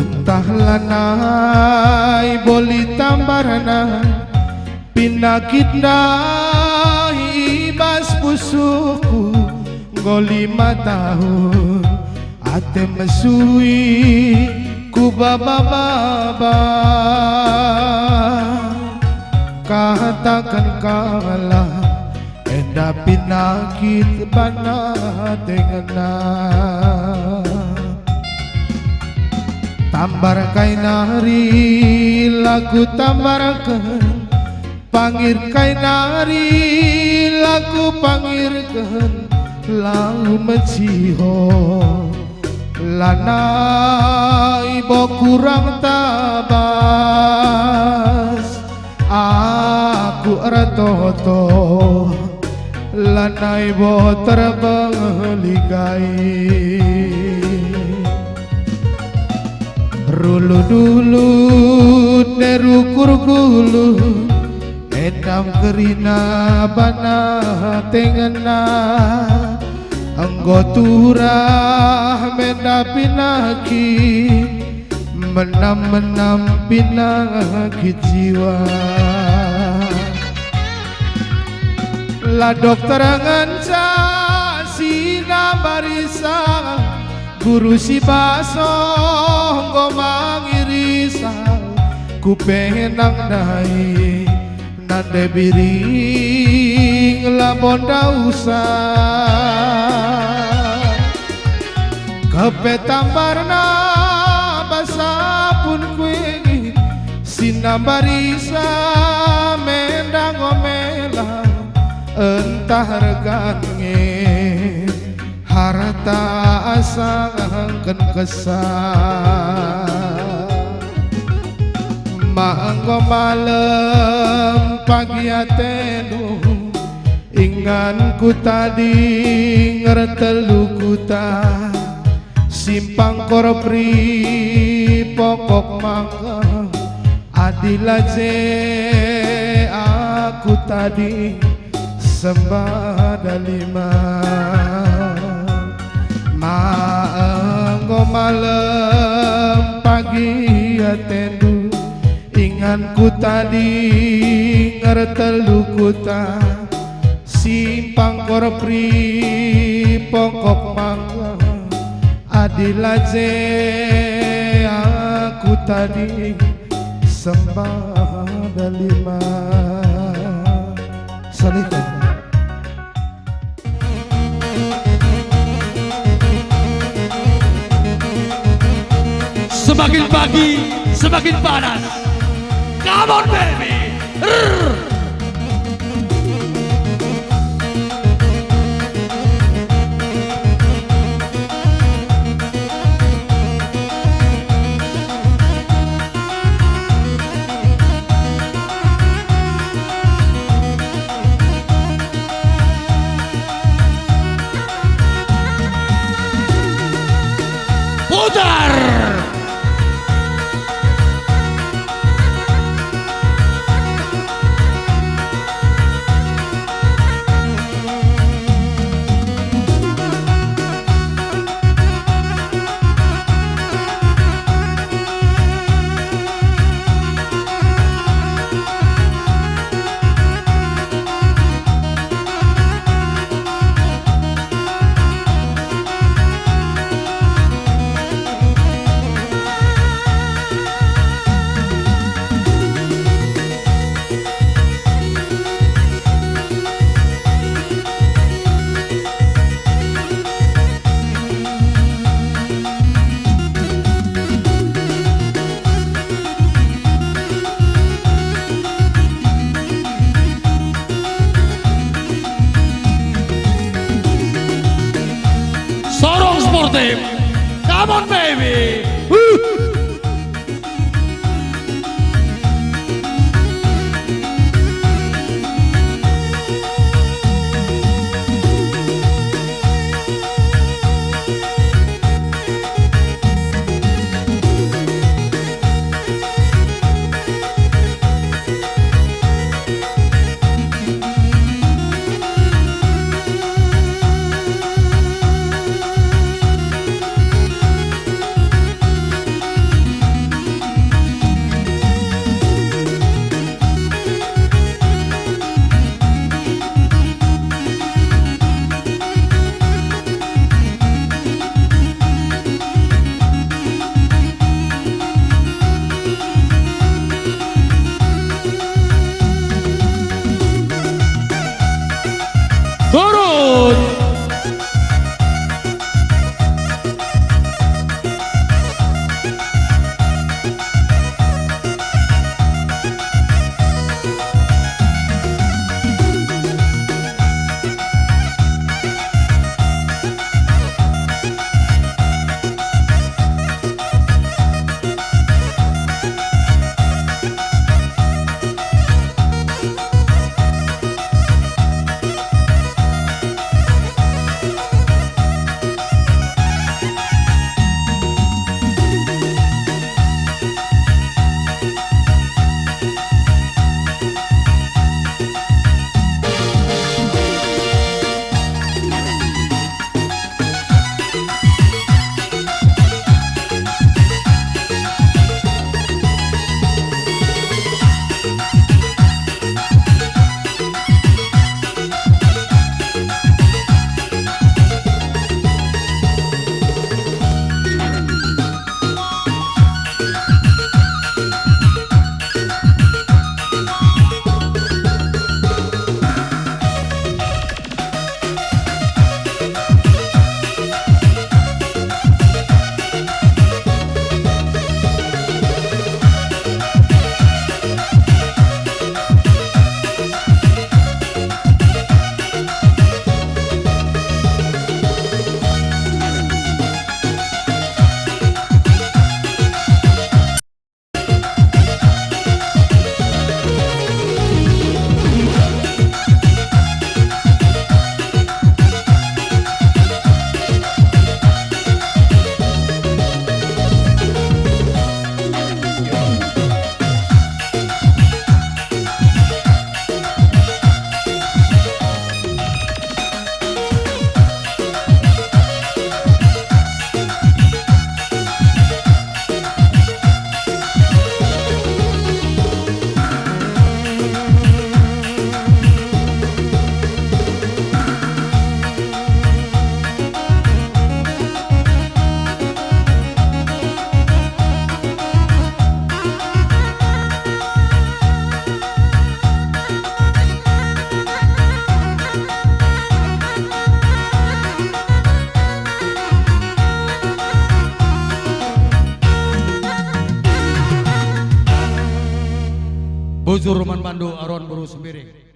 Entahlah nai boli tambarana pinakit na ibas pusuku ngoli 5 tahun ate mesui ku baba-baba katakan kalah enda pinakit bana tengena tambar kai nari lagu tambarkan pangir kai nari lagu pangirkan lalu menciho lanai bo kurang tabas aku ratoto lanai bo terbang ligai rulu dulu nerukur gulu edam kerina bana tengena anggotura menda pinaki menam-menam pinaki jiwa la dokter nganca sina barisa guru si baso ngomangirisa ku penang dai nande biring labonda usah kepetambarna basapun kue sinambarisa mendang omela entah regange harta asangken kesal manggo malam pagi atenu inganku tadi ngertelu kuta simpang korpri pokok mangga adilaje aku tadi sembah dalima manggo malam pagi atenu inganku tadi ngertelu kuta simpang korpri pokok mangga adilaje aku tadi sembah dalima salihkan. Semakin pagi, semakin panas. Come on baby. Putar. Bujur Roman Bando Aron Buru Sembiri.